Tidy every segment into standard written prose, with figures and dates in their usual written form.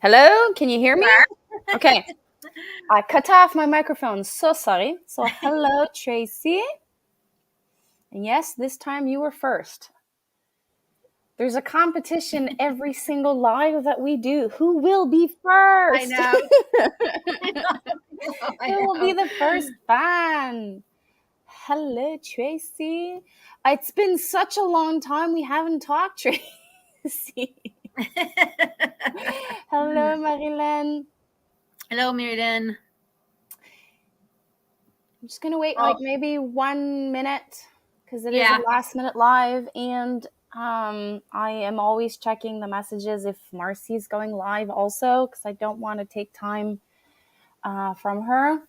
Hello, can you hear me? Sure. Okay, I cut off my microphone. So sorry. So hello, Tracy. And yes, this time you were first. There's a competition every single live that we do. Who will be I first? know. I Who will be know. the first fan? Hello, Tracy. It's been such a long time we haven't talked, Tracy. Hello, Marilyn. Hello, Mirden. I'm just gonna wait like Well, maybe 1 minute because it is a yeah. last minute live, and I am always checking the messages if Marcy's going live also because I don't want to take time from her.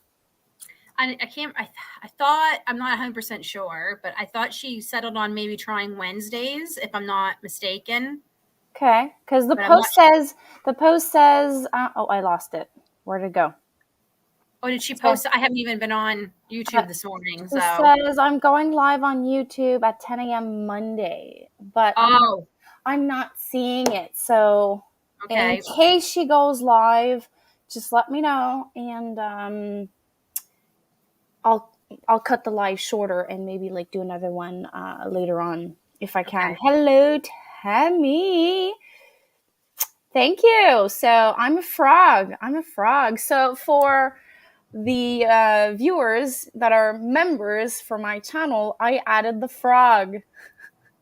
I can't. I thought I'm not 100% sure, but I thought she settled on maybe trying Wednesdays, if I'm not mistaken. Okay, because But I'm not. the post says oh, I lost it. Where'd it go? Oh, did she So post? I haven't even been on uh, YouTube this morning, it so. says I'm going live on YouTube at 10 a.m. Monday, but Oh, I'm not seeing it. So in okay. case she goes live, just let me know, and I'll I'll cut the live shorter and maybe like do another one later on if I can. Okay. Hello, Tammy. Thank you. So I'm a frog. I'm a frog. So for the viewers that are members for my channel, I added the frog.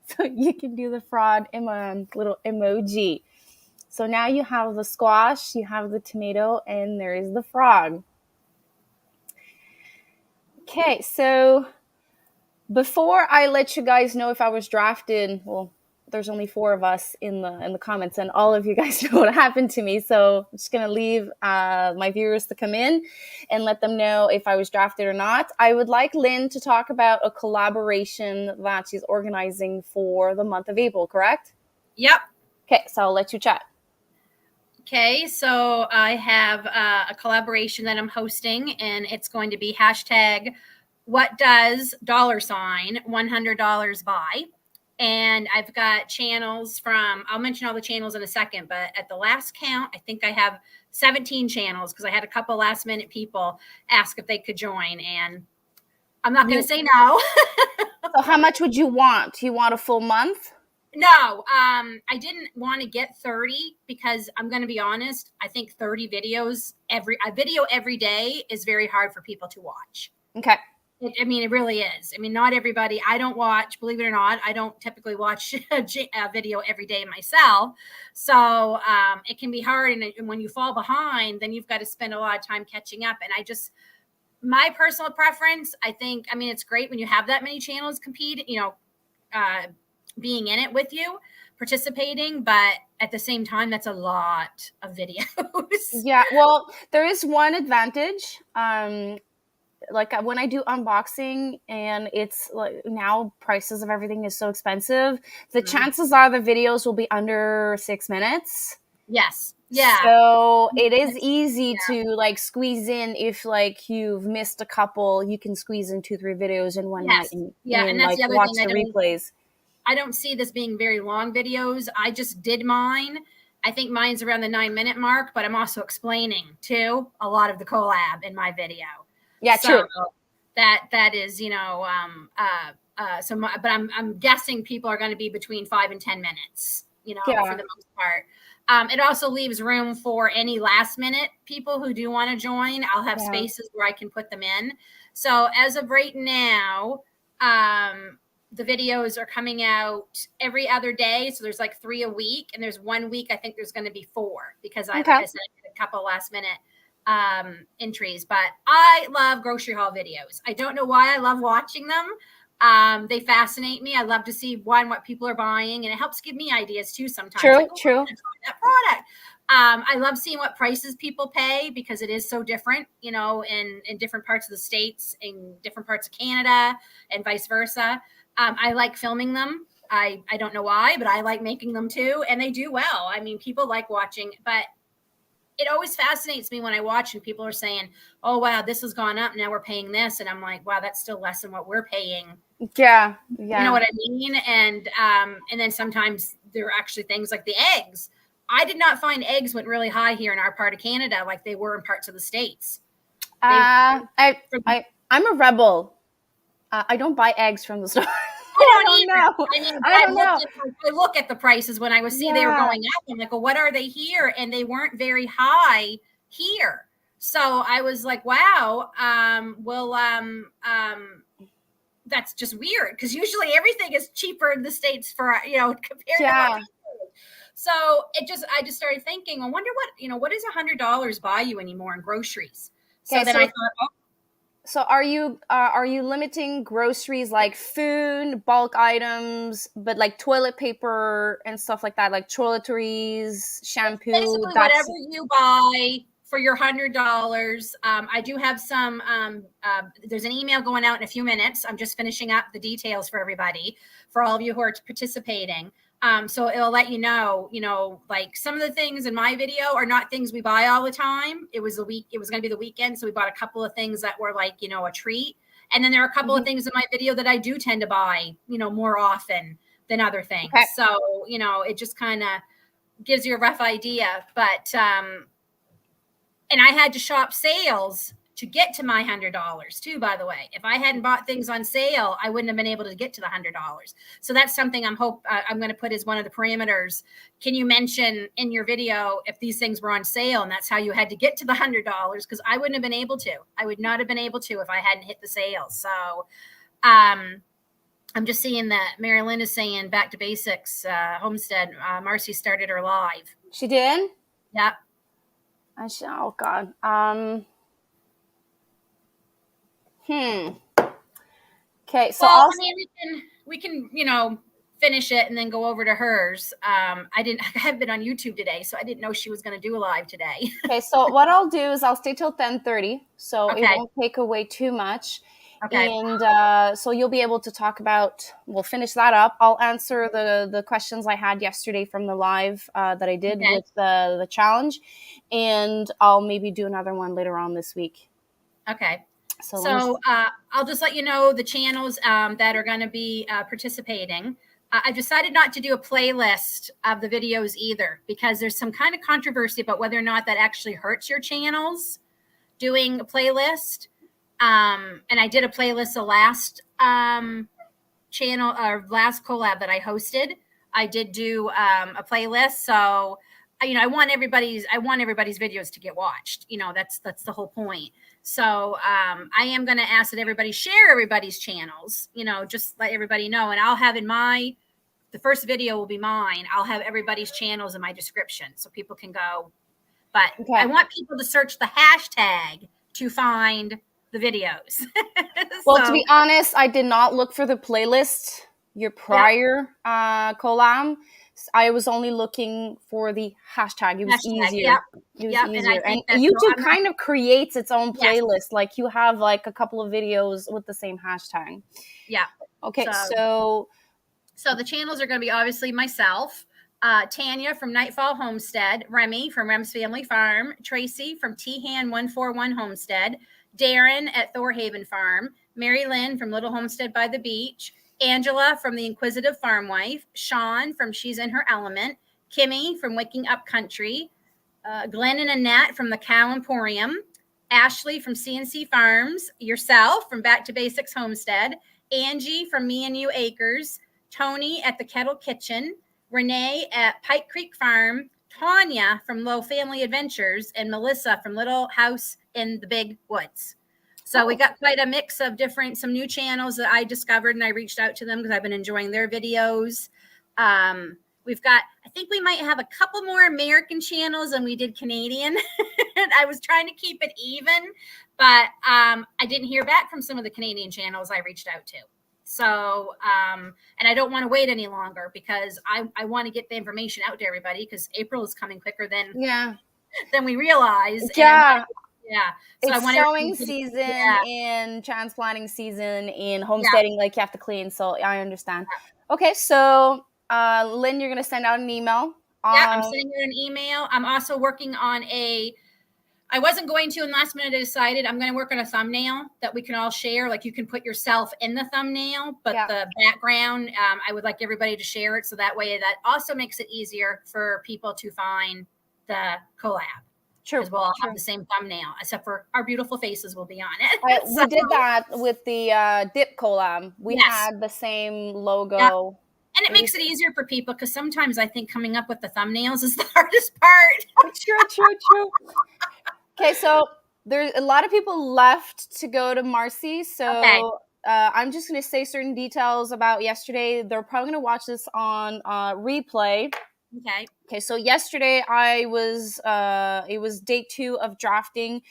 So you can do the frog little emoji. So now you have the squash, you have the tomato, and there is the frog. Okay, so before I let you guys know if I was drafted, well, there's only 4 of us in the comments, and all of you guys know what happened to me. So I'm just gonna leave my viewers to come in and let them know if I was drafted or not. I would like Lynn to talk about a collaboration that she's organizing for the month of April. Correct? Yep. Okay, so I'll let you chat. Okay, so I have a collaboration that I'm hosting, and it's going to be hashtag what does $100 buy. And I've got channels from, I'll mention all the channels in a second, but at the last count, I think I have 17 channels because I had a couple last minute people ask if they could join, and I'm not going to say no. So how much would you want? You want a full month? No, I didn't want to get 30 because I'm going to be honest. I think 30 videos a video every day is very hard for people to watch. Okay. I mean, it really is. I mean, not everybody. I don't watch, believe it or not. I don't typically watch a video every day myself, so it can be hard. And when you fall behind, then you've got to spend a lot of time catching up. And my personal preference, I think. I mean, it's great when you have that many channels compete. Being in it with you, participating, but at the same time, that's a lot of videos. Yeah, well, there is one advantage. Like when I do unboxing and it's like now prices of everything is so expensive, the chances are the videos will be under 6 minutes. Yes. Yeah. So it is easy Yeah. to like squeeze in if like you've missed a couple, you can squeeze in 2-3 videos in one night Yes. and, Yeah. And that's like the other watch thing. the replays. I don't see this being very long videos. I just did mine. I think mine's around the 9-minute mark, but I'm also explaining too a lot of the collab in my video. Yeah, So true. that is, but I'm guessing people are going to be between 5 and 10 minutes, for Yeah. the most part. It also leaves room for any last minute people who do want to join. I'll have Yeah. spaces where I can put them in. So as of right now, the videos are coming out every other day. So there's like 3 a week, and there's 1 week I think there's going to be 4 because like I said, I did a couple last minute entries. But I love grocery haul videos. I don't know why I love watching them. They fascinate me. I love to see what people are buying, and it helps give me ideas too sometimes. True, like, true. I'm gonna try that product. I love seeing what prices people pay because it is so different, in different parts of the States, in different parts of Canada, and vice versa. I like filming them. I don't know why, but I like making them too, and they do well. I mean, people like watching, but it always fascinates me when I watch and people are saying, "Oh wow, this has gone up. Now we're paying this," and I'm like, "Wow, that's still less than what we're paying." Yeah. You know what I mean? And then sometimes there are actually things like the eggs. I did not find eggs went really high here in our part of Canada like they were in parts of the States. They, I for, I'm a rebel. I don't buy eggs from the store. I I don't don't either. know. I mean, I don't know. I look at the prices when I was see they were Yeah. going up. I'm like, well, what are they here? And they weren't very high here. So I was like, wow. That's just weird because usually everything is cheaper in the States for compared to what we Yeah. do. So I just started thinking, I wonder what does $100 buy you anymore in groceries? So Okay. then I So thought, oh, are you limiting groceries like food, bulk items, but like toilet paper and stuff like that, like toiletries, shampoo? basically That's whatever you buy for your $100. I do have some. There's an email going out in a few minutes. I'm just finishing up the details for everybody, for all of you who are participating. So it'll let like some of the things in my video are not things we buy all the time. It was going to be the weekend, so we bought a couple of things that were like a treat. And then there are a couple of things in my video that I do tend to buy, more often than other things. okay. So it just kind of gives you a rough idea. But and I had to shop sales to get to my $100 too, by the way. If I hadn't bought things on sale, I wouldn't have been able to get to the $100. So that's something I'm going to put as one of the parameters. Can you mention in your video if these things were on sale and that's how you had to get to the $100? Because I wouldn't have been able to. I would not have been able to if I hadn't hit the sale. So I'm just seeing that Mary Lynn is saying back to basics, homestead. Marcy started her live. She did? Yeah. Oh God. Okay, so Well, I mean, we can finish it and then go over to hers. I haven't been on YouTube today, so I didn't know she was going to do a live today. okay, so what I'll do is I'll stay till 10:30, so it Okay. won't take away too much. Okay. And so you'll be able to talk about. We'll finish that up. I'll answer the questions I had yesterday from the live that I did Okay. with the challenge, and I'll maybe do another one later on this week. Okay. So So I'll just let you know the channels that are going to be participating. I've decided not to do a playlist of the videos either because there's some kind of controversy about whether or not that actually hurts your channels doing a playlist. And I did a playlist the last channel or last collab that I hosted. I did do a playlist. So I want everybody's videos to get watched. That's the whole point. So I am going to ask that everybody share everybody's channels, just let everybody know. And I'll have the first video will be mine. I'll have everybody's channels in my description so people can go. But okay. I want people to search the hashtag to find the videos. Well, to be honest, I did not look for the playlist, your prior collab. I was only looking for the hashtag. It was easier. It was easier. And YouTube kind of creates its own playlist. Yes. Like you have like a couple of videos with the same hashtag. Yeah. Okay, so the channels are going to be obviously myself, Tanya from Nightfall Homestead, Remy from Rem's Family Farm, Tracy from Tehan 141 Homestead, Darren at Thorhaven Farm, Mary Lynn from Little Homestead by the Beach, Angela from The Inquisitive Farm Wife, Sean from She's in Her Element, Kimmy from Waking Up Country, Glenn and Annette from The Cow Emporium, Ashley from CNC Farms, yourself from Back to Basics Homestead, Angie from Me and You Acres, Tony at The Kettle Kitchen, Renee at Pike Creek Farm, Tanya from Low Family Adventures, and Melissa from Little House in the Big Woods. So we got quite a mix of some new channels that I discovered, and I reached out to them because I've been enjoying their videos. I think we might have a couple more American channels than we did Canadian. I was trying to keep it even, but I didn't hear back from some of the Canadian channels I reached out to. So, and I don't want to wait any longer because I want to get the information out to everybody because April is coming quicker than we realize. Yeah. So it's sowing season and transplanting season and homesteading, like you have to clean. So I understand. Okay, so Lynn, you're going to send out an email. I'm sending out an email. I'm also working on a I wasn't going to, and last minute I decided I'm going to work on a thumbnail that we can all share. Like you can put yourself in the thumbnail, but Yeah. the background, I would like everybody to share it. So that way that also makes it easier for people to find the collab. True. Because we'll all True. have the same thumbnail, except for our beautiful faces will be on it. We did that with the dip collab. We Yes. had the same Yeah. logo. And it makes it easier for people because sometimes I think coming up with the thumbnails is the hardest part. True. Okay, so there's a lot of people left to go to Marcy, so Okay. I'm just going to say certain details about yesterday. They're probably going to watch this on replay. Okay. Okay, so yesterday it was day 2 of drafting.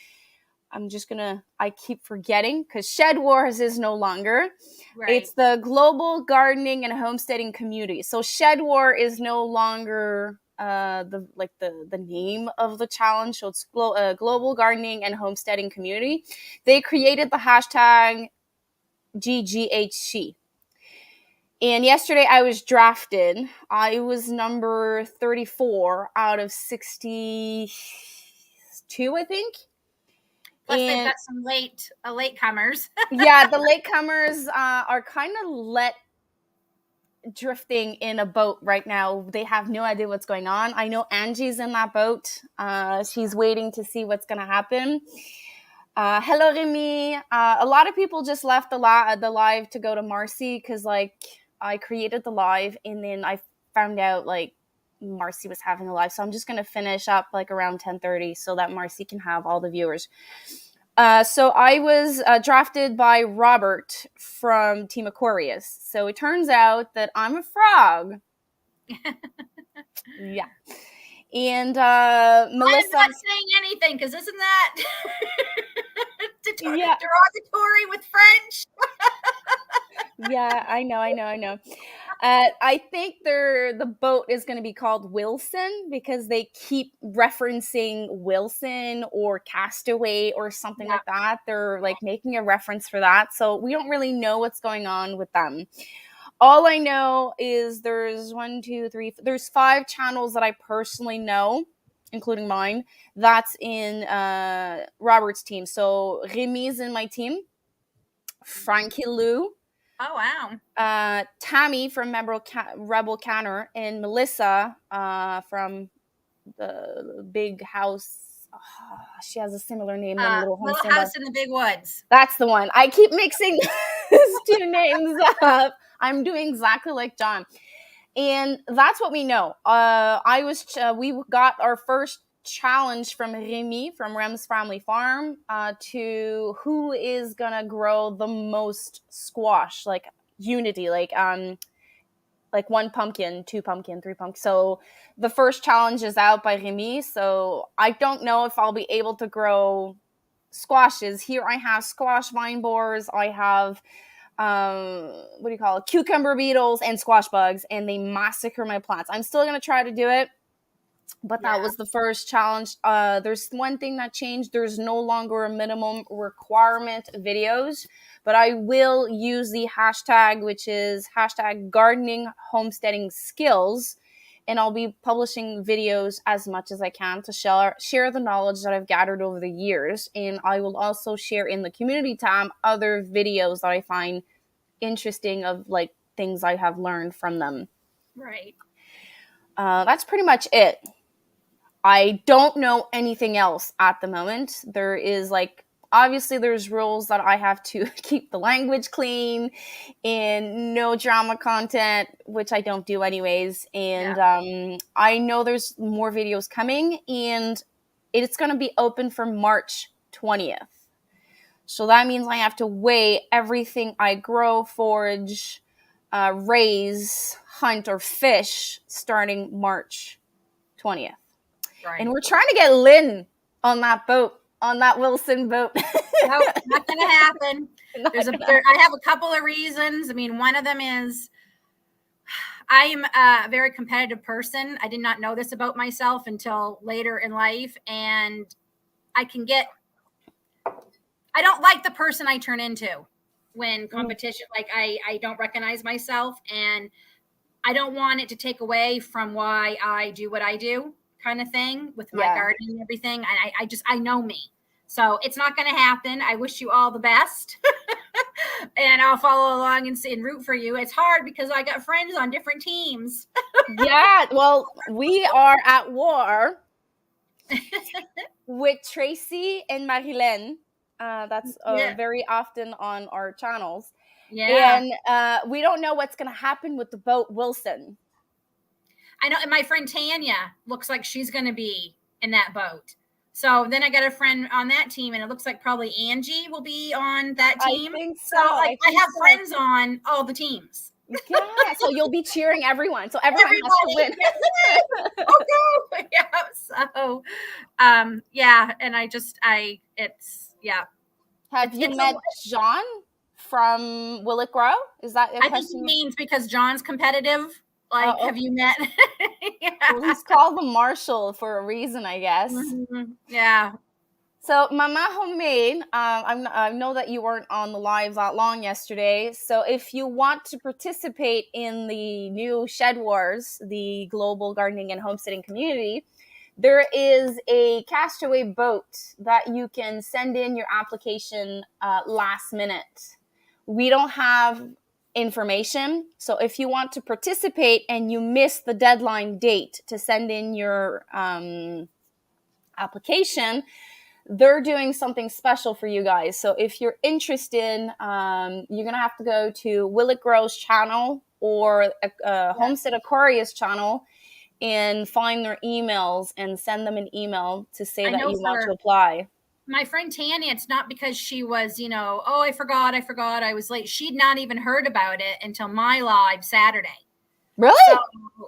I keep forgetting because Shed Wars is no longer. Right. It's the Global Gardening and Homesteading Community. So Shed War is no longer the name of the challenge. So it's Global Gardening and Homesteading Community. They created the hashtag GGHC. And yesterday I was drafted. I was number 34 out of 62, I think. Plus, they've got some latecomers. Yeah, the latecomers are kind of drifting in a boat right now. They have no idea what's going on. I know Angie's in that boat. She's waiting to see what's going to happen. Hello, Remy. A lot of people just left the live to go to Marcy because, like, I created the live and then I found out, like, Marcy was having a live. So I'm just going to finish up, like, around 10:30 so that Marcy can have all the viewers. So I was drafted by Robert from Team Aquarius. So it turns out that I'm a frog. Yeah. And Melissa. I'm not saying anything because isn't that Yeah. derogatory with French? Yeah, I know. I think the boat is going to be called Wilson because they keep referencing Wilson or Castaway or something like that. They're like making a reference for that. So we don't really know what's going on with them. All I know is there's 5 channels that I personally know, including mine, that's in Robert's team. So Remy's in my team, Frankie Lou, Oh, wow. Tammy from Rebel Canner, and Melissa from the big house. Oh, she has a similar name than Little House in the Big Woods. That's the one. I keep mixing those 2 names up. I'm doing exactly like John. And that's what we know. We got our first challenge from Remy from Rem's Family Farm to who is gonna grow the most squash, like unity, like 1 pumpkin, 2 pumpkin, 3 pumpkin. So the first challenge is out by Remy. So I don't know if I'll be able to grow squashes. Here I have squash vine borers. I have cucumber beetles and squash bugs, and they massacre my plants. I'm still gonna try to do it, but that was the first challenge. There's one thing that changed. There's no longer a minimum requirement videos, but I will use the hashtag, which is hashtag gardening homesteading skills, and I'll be publishing videos as much as I can to share the knowledge that I've gathered over the years. And I will also share in the community tab other videos that I find interesting of like things I have learned from them. Right. That's pretty much it. I don't know anything else at the moment. There is obviously there's rules that I have to keep the language clean and no drama content, which I don't do anyways. And I know there's more videos coming, and it's going to be open for March 20th. So that means I have to weigh everything I grow, forage, raise, hunt, or fish starting March 20th. Right. And we're trying to get Lynn on that boat, on that Wilson boat. Nope, not going to happen. I have a couple of reasons. I mean, one of them is I am a very competitive person. I did not know this about myself until later in life. And I don't like the person I turn into when competition, I don't recognize myself, and I don't want it to take away from why I do what I do. kind of thing with my Yeah. garden and everything. And I know me. So it's not going to happen. I wish you all the best. And I'll follow along and root for you. It's hard because I got friends on different teams. Yeah. Well, we are at war with Tracy and Marilyn. That's Yeah. very often on our channels. Yeah. And we don't know what's going to happen with the boat Wilson. I know. And my friend Tanya looks like she's going to be in that boat. So then I got a friend on that team, and it looks like probably Angie will be on that team. I think so. So like I have so. friends on all the teams. Yeah, so you'll be cheering everyone. So everyone has to win. Okay. Yeah. So, yeah, and Have you met John from Will It Grow? Is that a I question? think he means because John's competitive. Like, have you met? Yeah. Well, he's called the Marshal for a reason, I guess. Mm-hmm. Yeah. So, Mama Homemade, I know that you weren't on the live that long yesterday. So, if you want to participate in the new Shed Wars, the global gardening and homesteading community, there is a castaway boat that you can send in your application last minute. We don't have information. So, if you want to participate and you miss the deadline date to send in your application, they're doing something special for you guys. So if you're interested, you're going to have to go to Will It Grow's channel or Homestead Aquarius channel and find their emails and send them an email to say that you want to apply. My friend Tanya, it's not because she was, oh, I forgot, I was late. She'd not even heard about it until my live Saturday. Really? So,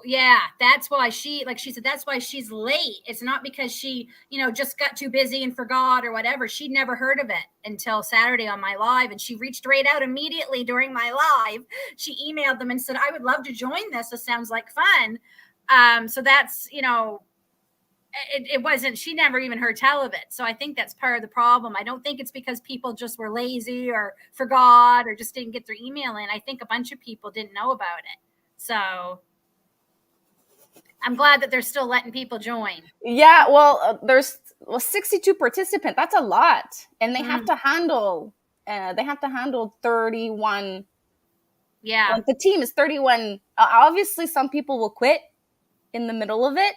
yeah, that's why she said, that's why she's late. It's not because she, just got too busy and forgot or whatever. She'd never heard of it until Saturday on my live. And she reached right out immediately during my live. She emailed them and said, I would love to join this. This sounds like fun. So that's, it wasn't, she never even heard tell of it. So I think that's part of the problem. I don't think it's because people just were lazy or forgot or just didn't get their email in. I think a bunch of people didn't know about it. So I'm glad that they're still letting people join. Yeah, well, there's 62 participants. That's a lot, and they have to handle 31. Yeah, like the team is 31. Obviously, some people will quit in the middle of it,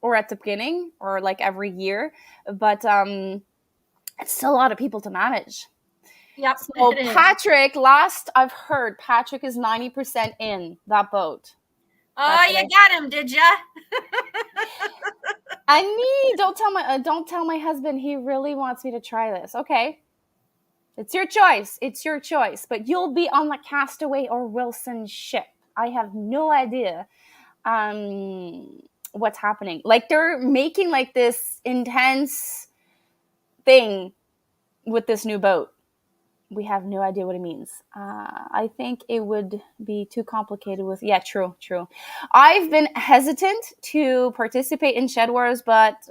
or at the beginning, or like every year. But it's still a lot of people to manage. Yep. So Patrick, last I've heard, Patrick is 90% in that boat. Oh, you got him, did ya? Don't tell my husband. He really wants me to try this. Okay, it's your choice. It's your choice. But you'll be on the Castaway or Wilson ship. I have no idea what's happening. Like they're making like this intense thing with this new boat. We have no idea what it means. I think it would be too complicated with. Yeah, true. I've been hesitant to participate in Shed Wars, but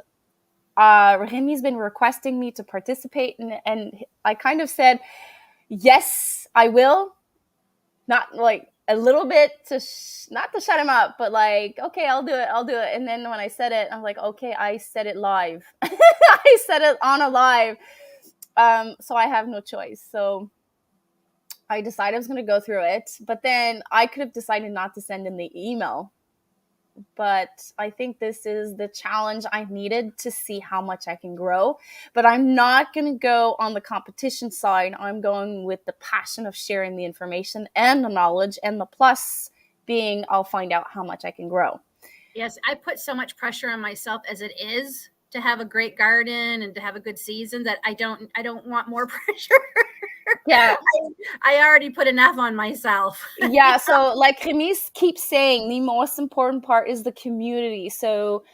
Rahimi's been requesting me to participate, and I kind of said, yes, I will. Not like a little bit not to shut him up, but like, okay, I'll do it. And then when I said it, I'm like, okay, I said it live. I said it on a live. So I have no choice. So I decided I was going to go through it, but then I could have decided not to send in the email. But I think this is the challenge I needed to see how much I can grow. But I'm not going to go on the competition side. I'm going with the passion of sharing the information and the knowledge, and the plus being I'll find out how much I can grow. Yes, I put so much pressure on myself as it is to have a great garden and to have a good season that I don't want more pressure. Yeah. I already put enough on myself. Yeah. So like Remis keeps saying, the most important part is the community. So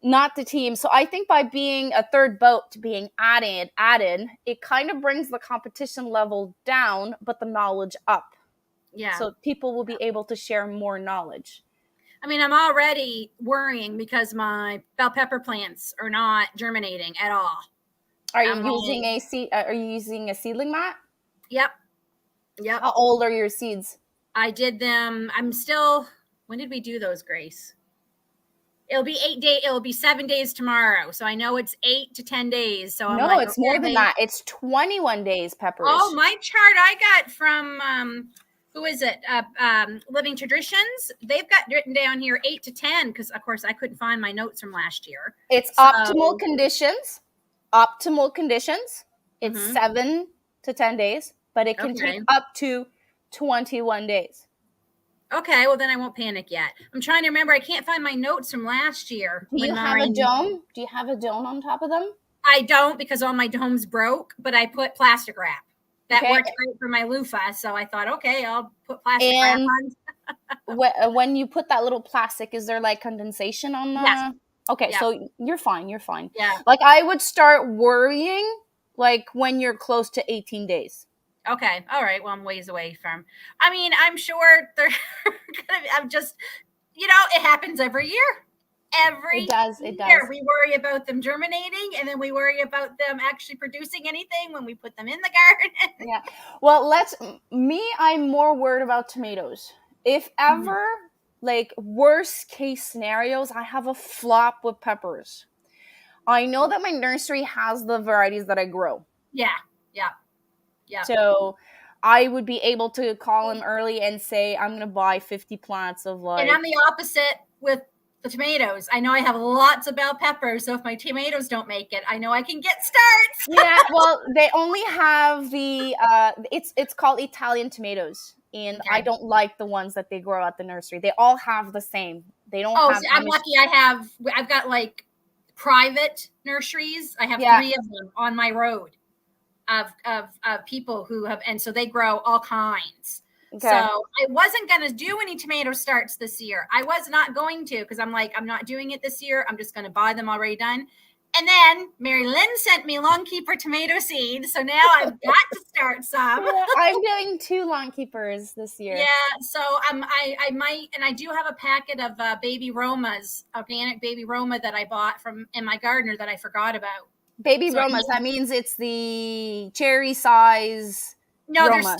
not the team. So I think by being a third boat being added, it kind of brings the competition level down, but the knowledge up. Yeah. So people will be able to share more knowledge. I mean, I'm already worrying because my bell pepper plants are not germinating at all. Are you using a seedling mat? Yep. How old are your seeds? I did them. When did we do those, Grace? It'll be 8 days. It'll be 7 days tomorrow. So I know it's 8 to 10 days. So I'm No, like, it's more than okay. that. It's 21 days, Oh, Peppers. my chart I got from who is it? Living Traditions. They've got written down here 8 to 10 because, of course, I couldn't find my notes from last year. It's So, optimal conditions. Optimal conditions. It's mhm. 7 to 10 days, but it can take Okay. up to 21 days. Okay. Well, then I won't panic yet. I'm trying to remember. I can't find my notes from last year Do you when have a mine. dome? Do you have a dome on top of them? I don't because all my domes broke, but I put plastic wrap. That Okay. worked great for my loofah. So I thought, okay, I'll put plastic wrap And on. when you put that little plastic, is there like condensation on Yes. the? Okay, Yeah. so you're fine. You're fine. Yeah. Like I would start worrying like when you're close to 18 days. Okay. All right. Well, I'm ways away from. I mean, I'm sure they're gonna. I'm just, it happens every year. It Every does. It year, does. we worry about them germinating, and then we worry about them actually producing anything when we put them in the garden. Yeah. Well, I'm more worried about tomatoes. If Mhm. ever, like worst case scenarios, I have a flop with peppers. I know that my nursery has the varieties that I grow. Yeah. Yeah. Yeah. So I would be able to call him early and say, I'm going to buy 50 plants of And I'm like, the opposite with the tomatoes. I know I have lots of bell peppers, so if my tomatoes don't make it, I know I can get starts. yeah, well, they only have it's called Italian tomatoes. And I Okay. don't like the ones that they grow at the nursery. They all have the same. They don't Oh, have see, I'm Amish. lucky. I've got like private nurseries. I have Yeah. 3 of them on my road of people who have, and so they grow all kinds. So Okay. I wasn't going to do any tomato starts this year. I was not going to because I'm like, I'm not doing it this year. I'm just going to buy them already done. And then Mary Lynn sent me Longkeeper tomato seeds. So now I've got to start some. Yeah, I'm doing 2 lawn keepers this Yeah. year. So I might, and I do have a packet of baby Romas, organic baby Roma that I bought from in my gardener that I forgot about. Baby So I Romas, that means it's the cherry size No, Roma.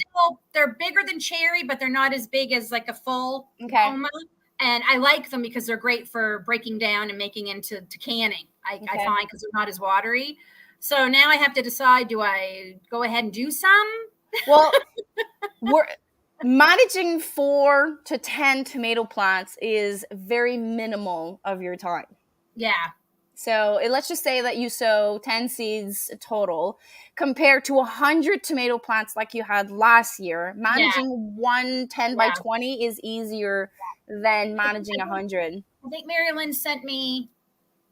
they're bigger than cherry, but they're not as big as like a full Okay. Roma. And I like them because they're great for breaking down and making into canning. I Okay. find because they're not as watery. So now I have to decide: do I go ahead and do some? Well, we're managing 4 to 10 tomato plants is very minimal of your time. Yeah, So let's just say that you sow 10 seeds total compared to 100 tomato plants like you had last year. yeah, Managing 1 10 by yeah. 20 is easier than managing 100. I think Mary Lynn sent me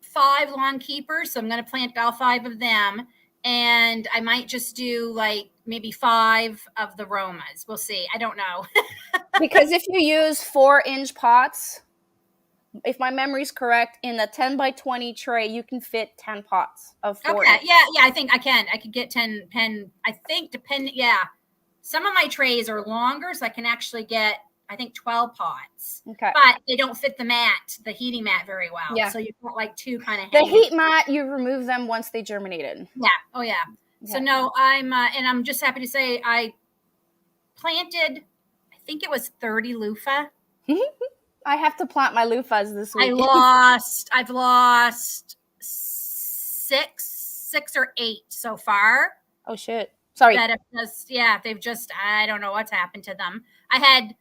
5 lawn keepers, so I'm going to plant all 5 of them, and I might just do like maybe 5 of the Romas. We'll see. I don't know. Because if you use 4-inch pots, if my memory's correct, in a 10 by 20 tray, you can fit 10 pots of 4 Okay. inch. Yeah. Yeah. I think I can. I could get 10. I think depending. Yeah. Some of my trays are longer, so I can actually get, I think, 12 pots. Okay. But they don't fit the heating mat very well. Yeah. So you've got like 2 kind of The hanging. heat mat, you remove them once they germinated. Yeah. Oh, yeah. Okay. So no, I'm just happy to say I planted, I think it was 30 loofah. I have to plant my loofahs this week. I've lost six or 8 so far. Oh shit. Sorry. That have just, they've just, I don't know what's happened to them. I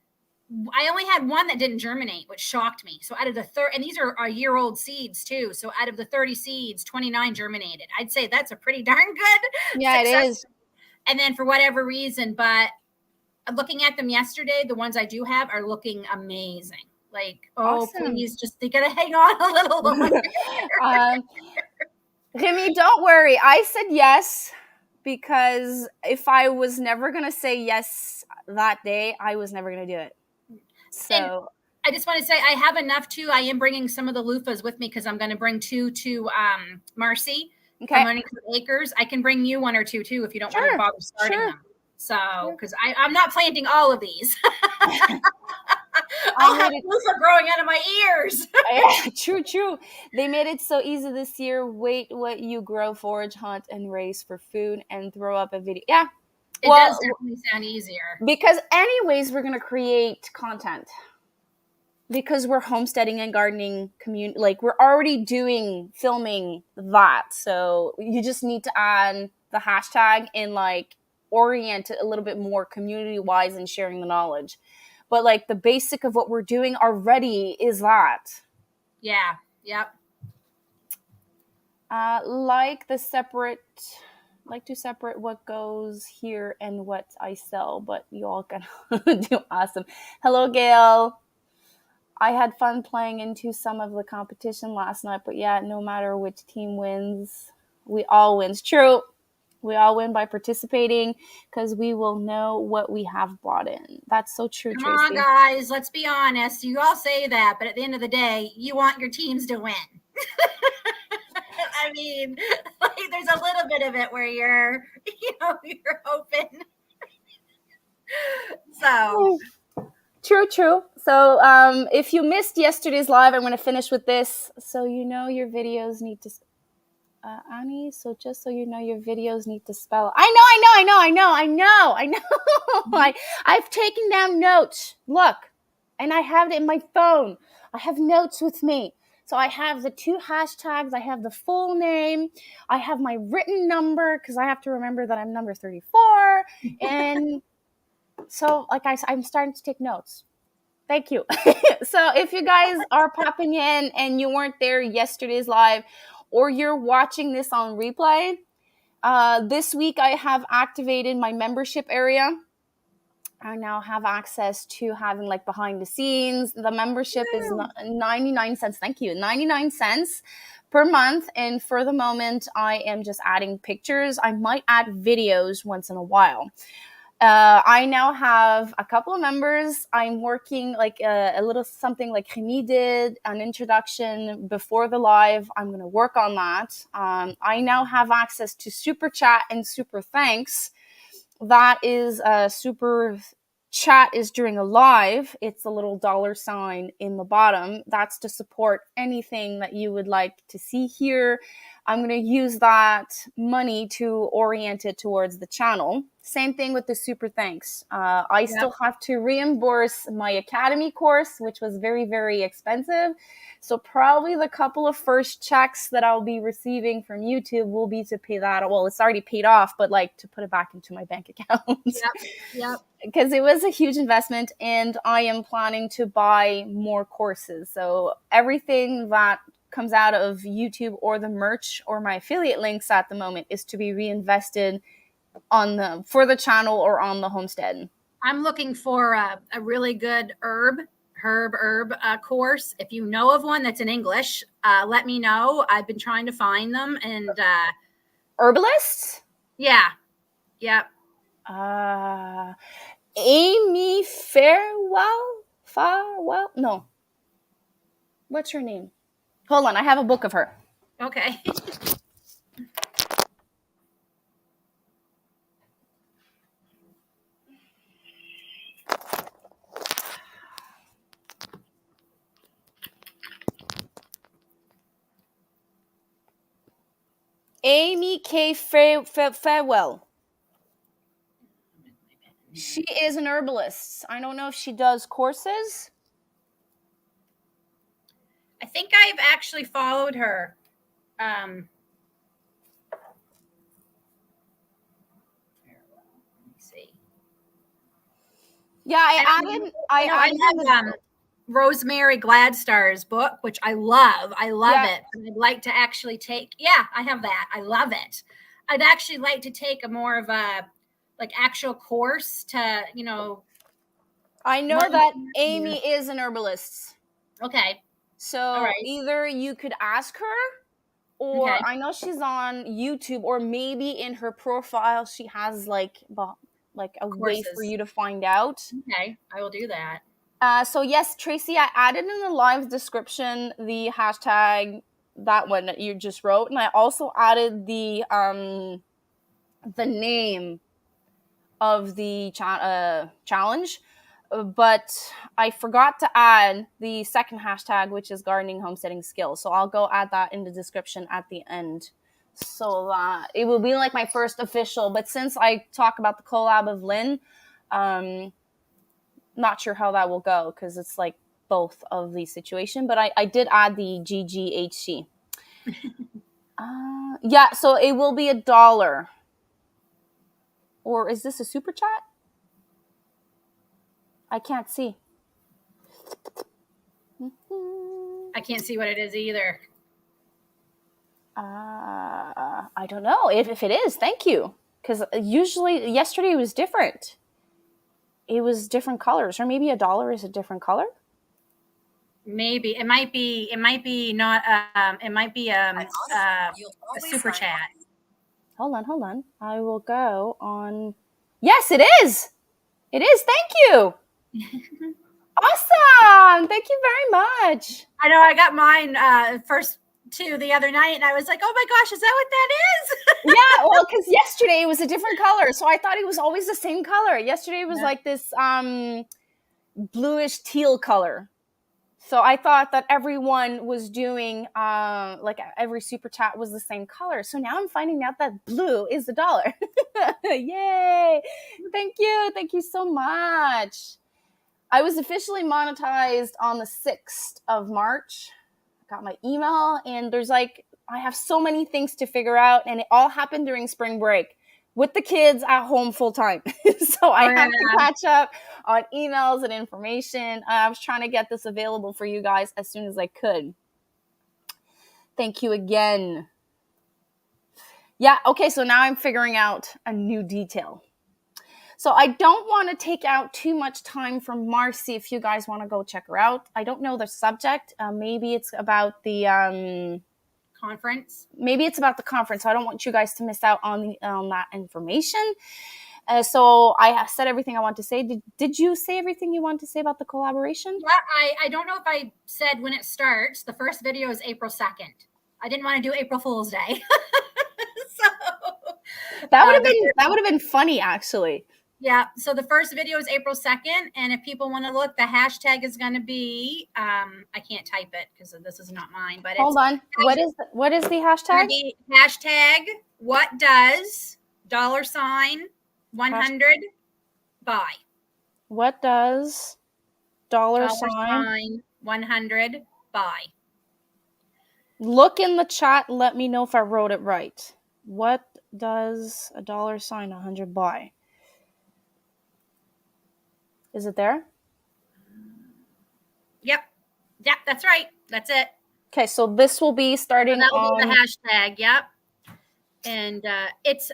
only had one that didn't germinate, which shocked me. So out of the and these are a year old seeds too. So out of the 30 seeds, 29 germinated. I'd say that's a pretty darn good Yeah, success. it is. And then for whatever reason, but looking at them yesterday, the ones I do have are looking amazing. Like, Awesome. Please, just they gotta hang on a little longer. Kimmy, don't worry. I said yes because if I was never gonna say yes that day, I was never gonna do it. So and I just want to say I have enough too. I am bringing some of the loofahs with me because I'm going to bring 2 to Marcy from Learning Acres. I can bring you 1 or 2 too if you don't want to bother starting them. So because I'm not planting all of these. I'll have loofah growing out of my ears. Yeah, true. They made it so easy this year. Wait what you grow, forage, hunt, and raise for food, and throw up a video. Yeah. It does definitely sound easier. Because anyways, we're going to create content. because we're homesteading and gardening community, like we're already doing filming that, so you just need to add the hashtag and like orient it a little bit more community wise and sharing the knowledge. But like the basic of what we're doing already is that. Yeah. Yep. Like the separate, like to separate what goes here and what I sell, but you all can do awesome. Hello, Gail. I had fun playing into some of the competition last night, but yeah, no matter which team wins, we all wins. True. We all win by participating because we will know what we have bought in. That's so true, Come on, Tracy. guys. Let's be honest. You all say that, but at the end of the day, you want your teams to win. I mean, like, there's a little bit of it where you're hoping. So True. So if you missed yesterday's live, I'm going to finish with this. So you know your videos need to Annie, so just so you know, your videos need to spell. I know. I've taken down notes. Look, and I have it in my phone. I have notes with me. So I have the 2 hashtags. I have the full name. I have my written number because I have to remember that I'm number 34. And so, like I'm starting to take notes. Thank you. So if you guys are popping in and you weren't there yesterday's live, or you're watching this on replay, this week I have activated my membership area. I now have access to having like behind the scenes. The membership is 99 cents. Thank you. 99 cents per month. And for the moment, I am just adding pictures. I might add videos once in a while. I now have a couple of members. I'm working like a little something like Remy did, an introduction before the live. I'm going to work on that. I now have access to Super Chat and Super Thanks. That is Super Chat is during a live. It's a little $sign in the bottom. That's to support anything that you would like to see here. I'm going to use that money to orient it towards the channel. Same thing with the Super Thanks. I still have to reimburse my Academy course, which was very, very expensive. So probably the couple of first checks that I'll be receiving from YouTube will be to pay that. Well, it's already paid off, but like to put it back into my bank account. Yep. Because it was a huge investment, and I am planning to buy more courses. So everything that comes out of YouTube or the merch or my affiliate links at the moment is to be reinvested for the channel or on the homestead. I'm looking for a really good herb course. If you know of one that's in English, let me know. I've been trying to find them. And herbalists? Yeah. Yep. Amy Farwell? No. What's her name? Hold on, I have a book of her. Okay. Amy K. Farwell. She is an herbalist. I don't know if she does courses. I think I've actually followed her. Let me see. Yeah, I have Rosemary Gladstar's book, which I love. I love it. I'd like to actually take. Yeah, I have that. I love it. I'd actually like to take a more of a like actual course to, I know that Amy is an herbalist. Okay. So either you could ask her, or I know she's on YouTube, or maybe in her profile she has like a way for you to find out. Okay, I will do that. So yes, Tracy, I added in the live description the hashtag, that one that you just wrote, and I also added the name of the challenge, but I forgot to add the second hashtag, which is gardening homesteading skills. So I'll go add that in the description at the end. So it will be like my first official, but since I talk about the collab of Lynn, not sure how that will go, because it's like both of these situation, but I did add the GGHC. Yeah, so it will be $1. Or is this a super chat? I can't see. I can't see what it is either. I don't know. If it is, thank you. Because usually, yesterday was different. It was different colors. Or maybe $1 is a different color? Maybe. It might be not, it might be a super chat. Hold on. I will go on. Yes, it is. It is. Thank you. Awesome. Thank you very much. I know I got mine first two the other night, and I was like, oh my gosh, is that what that is? Yeah, well, because yesterday it was a different color. So I thought it was always the same color. Yesterday it was like this bluish teal color. So I thought that everyone was doing, like every super chat was the same color. So now I'm finding out that blue is $1. Yay. Thank you. Thank you so much. I was officially monetized on the 6th of March. I got my email, and I have so many things to figure out, and it all happened during spring break with the kids at home full time. So I have to catch up on emails and information. I was trying to get this available for you guys as soon as I could. Thank you again. Yeah, okay, so now I'm figuring out a new detail. So I don't want to take out too much time from Marcy if you guys want to go check her out. I don't know the subject. Maybe it's about the conference. Maybe it's about the conference. So I don't want you guys to miss out on that information. So I have said everything I want to say. Did you say everything you want to say about the collaboration? Yeah, I don't know if I said when it starts. The first video is April 2nd. I didn't want to do April Fool's Day. So that would have been funny, actually. Yeah, so the first video is April 2nd, and if people want to look, the hashtag is going to be, I can't type it because this is not mine, but hold on. What is the hashtag? Hashtag what does $100 buy? What does $100 buy? Look in the chat. Let me know if I wrote it right. What does $100 buy? Is it there? Yep, that's right. That's it. Okay, so this will be starting on the hashtag. Yep, and it's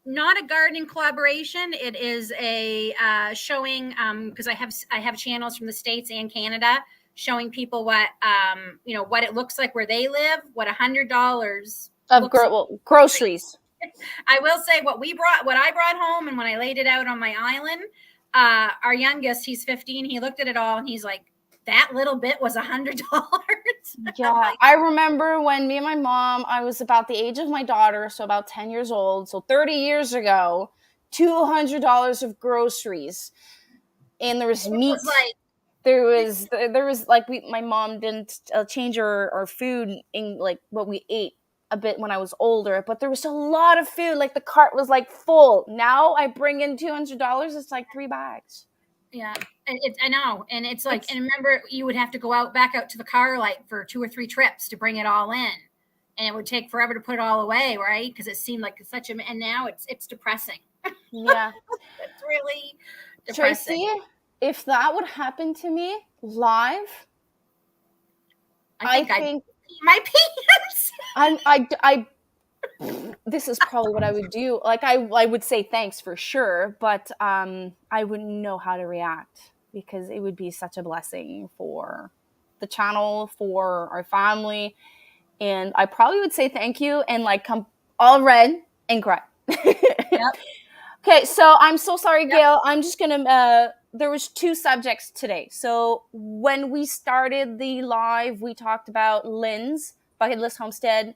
not a gardening collaboration. It is a showing because I have channels from the States and Canada showing people what what it looks like where they live, what $100 of groceries. I will say what I brought home, and when I laid it out on my island. Our youngest, he's 15. He looked at it all and he's like, that little bit was $100. Yeah, I remember when me and my mom, I was about the age of my daughter, so about 10 years old. So 30 years ago, $200 of groceries, and there was meat. There was like my mom didn't change our food in like what we ate a bit when I was older, but there was a lot of food. Like the cart was like full. Now I bring in $200. It's like 3 bags. Yeah, I know, and it's like, and remember, you would have to go back out to the car like for 2 or 3 trips to bring it all in, and it would take forever to put it all away, right? Because it seemed like such a, and now it's depressing. Yeah, it's really depressing. Tracy, if that would happen to me live, I think my pants. I this is probably what I would do. Like I would say thanks for sure, but I wouldn't know how to react because it would be such a blessing for the channel, for our family, and I probably would say thank you and like come all red and cry. Yep. Okay, so I'm so sorry, Gail. I'm just gonna. There was 2 subjects today. So when we started the live, we talked about Lynn's Bucket List Homestead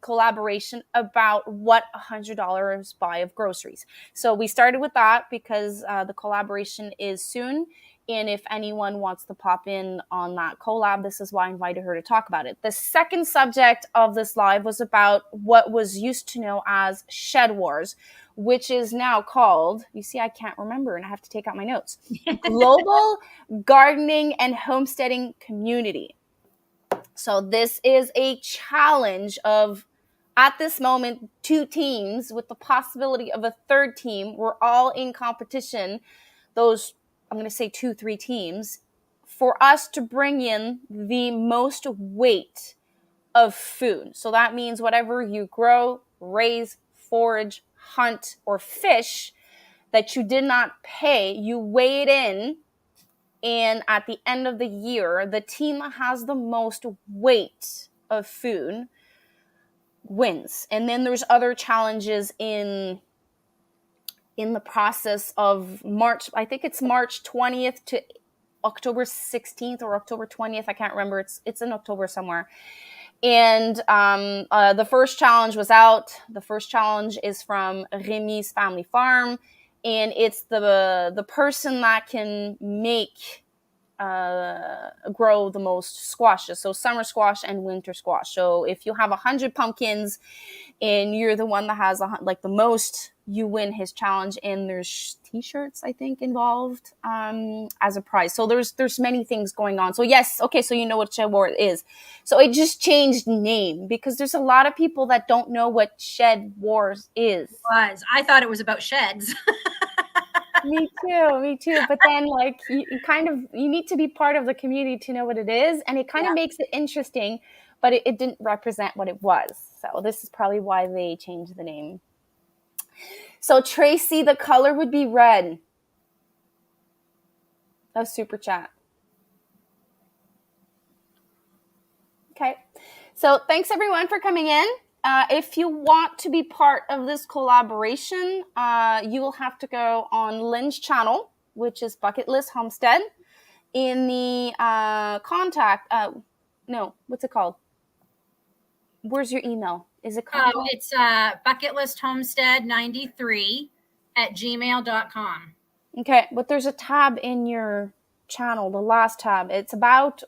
collaboration about what $100 buy of groceries. So we started with that because the collaboration is soon, And if anyone wants to pop in on that collab, this is why I invited her to talk about it. The second subject of this live was about what was used to know as shed wars, which is now called, you see, I can't remember and I have to take out my notes, Global Gardening and Homesteading Community. So this is a challenge of, at this moment, 2 teams with the possibility of a third team. We're all in competition. Those, I'm going to say 2-3 teams, for us to bring in the most weight of food. So that means whatever you grow, raise, forage, hunt, or fish that you did not pay, you weigh it in. And at the end of the year, the team that has the most weight of food wins. And then there's other challenges in the process of March. I think it's March 20th to October 16th or October 20th. I can't remember. It's in October somewhere. And the first challenge was out. The first challenge is from Remy's Family Farm. And it's the person that can grow the most squashes. So summer squash and winter squash. So if you have 100 pumpkins and you're the one that has the most, you win his challenge. And there's t-shirts, I think, involved as a prize. So there's many things going on. So yes, okay, so you know what Shed War is. So it just changed name because there's a lot of people that don't know what Shed Wars is. I thought it was about sheds. Me too. But then, like, you need to be part of the community to know what it is, and it kind of makes it interesting, but it didn't represent what it was. So this is probably why they changed the name. So Tracy, the color would be red. A super chat. Okay. So thanks everyone for coming in. If you want to be part of this collaboration, you will have to go on Lynn's channel, which is Bucket List Homestead. In the contact, what's it called? Where's your email? Is it called? Oh, it's bucketlisthomestead93@gmail.com. Okay, but there's a tab in your channel, the last tab. It's about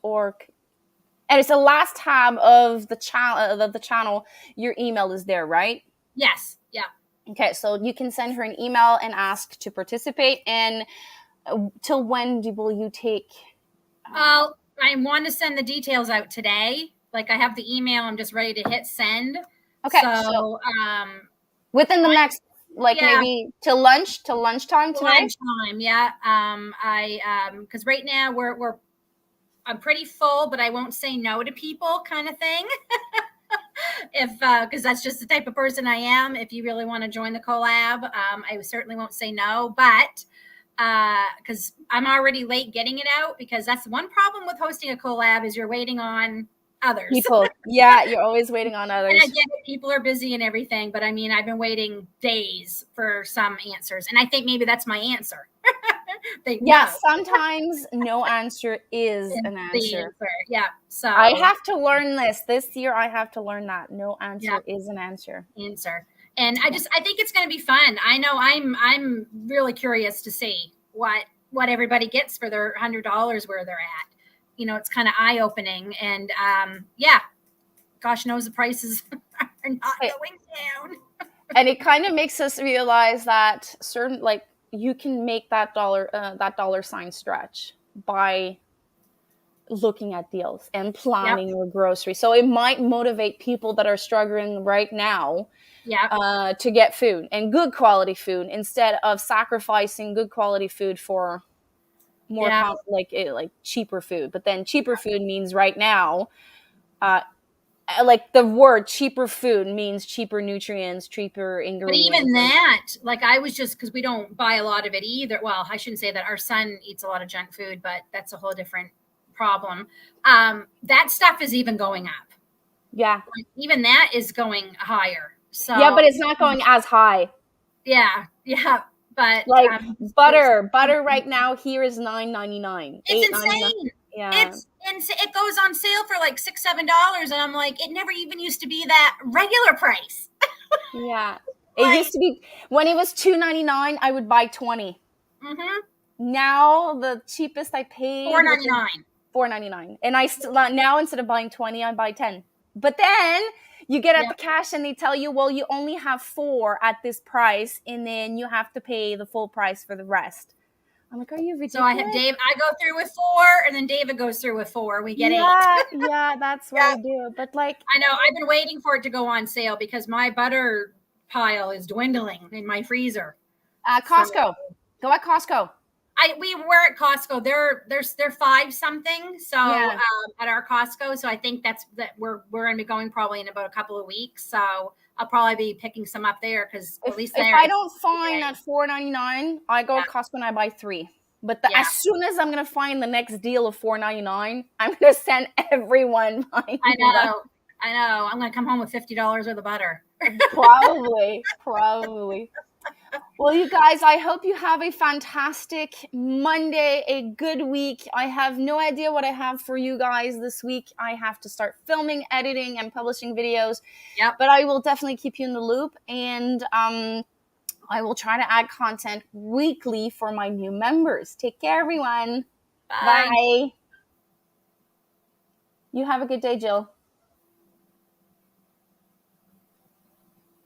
and it's the last tab of the channel. Your email is there, right? Yes. Yeah. Okay, so you can send her an email and ask to participate. And till when will you take? I want to send the details out today. Like I have the email. I'm just ready to hit send. Okay. So within the next, maybe till lunchtime today. Lunchtime, yeah. Because right now I'm pretty full, but I won't say no to people, kind of thing. Because that's just the type of person I am. If you really want to join the collab, I certainly won't say no. But because I'm already late getting it out, because that's one problem with hosting a collab is you're waiting on others. People, yeah, you're always waiting on others. And I get it, people are busy and everything, but I mean, I've been waiting days for some answers, and I think maybe that's my answer. Sometimes no answer is an answer. Yeah. So I have to learn this year. I have to learn that no answer is an answer. And I think it's going to be fun. I know I'm really curious to see what everybody gets for their $100 where they're at. You know, it's kind of eye opening, and gosh knows the prices are not going down. And it kind of makes us realize that you can make that dollar sign stretch by looking at deals and planning your groceries. So it might motivate people that are struggling right now to get food and good quality food instead of sacrificing good quality food for more like cheaper food. But then cheaper food means right now, like the word cheaper food means cheaper nutrients, cheaper ingredients. But even that, like I was just, because we don't buy a lot of it either. Well, I shouldn't say that. Our son eats a lot of junk food, but that's a whole different problem. That stuff is even going up. Yeah. Like, even that is going higher. So yeah, but it's not going as high. Yeah. But like butter right now here is $9.99. It's insane. Yeah. It goes on sale for like $6-7, and I'm like, it never even used to be that regular price. Yeah. It used to be when it was $2.99, I would buy 20. Mm-hmm. Now the cheapest I paid was $4.99. $4.99, and I still now instead of buying 20, I buy 10. But then you get at the Yep. cash and they tell you, well, you only have 4 at this price, and then you have to pay the full price for the rest. I'm like, are you ridiculous? So I have Dave. I go through with 4, and then David goes through with 4. We get 8. Yeah, that's what I do. But like, I know I've been waiting for it to go on sale because my butter pile is dwindling in my freezer. Costco, so, go at Costco. We were at Costco. They're 5 something. So Yeah. At our Costco. So I think that we're going to be going probably in about a couple of weeks. So I'll probably be picking some up there because at least if I don't find that $4.99, I go to Costco and I buy 3. But as soon as I'm gonna find the next deal of $4.99, I'm gonna send everyone mine. I know. I'm gonna come home with $50 worth of butter. Probably. Well, you guys, I hope you have a fantastic Monday, a good week. I have no idea what I have for you guys this week. I have to start filming, editing, and publishing videos. Yep. But I will definitely keep you in the loop, and I will try to add content weekly for my new members. Take care, everyone. Bye. You have a good day, Jill.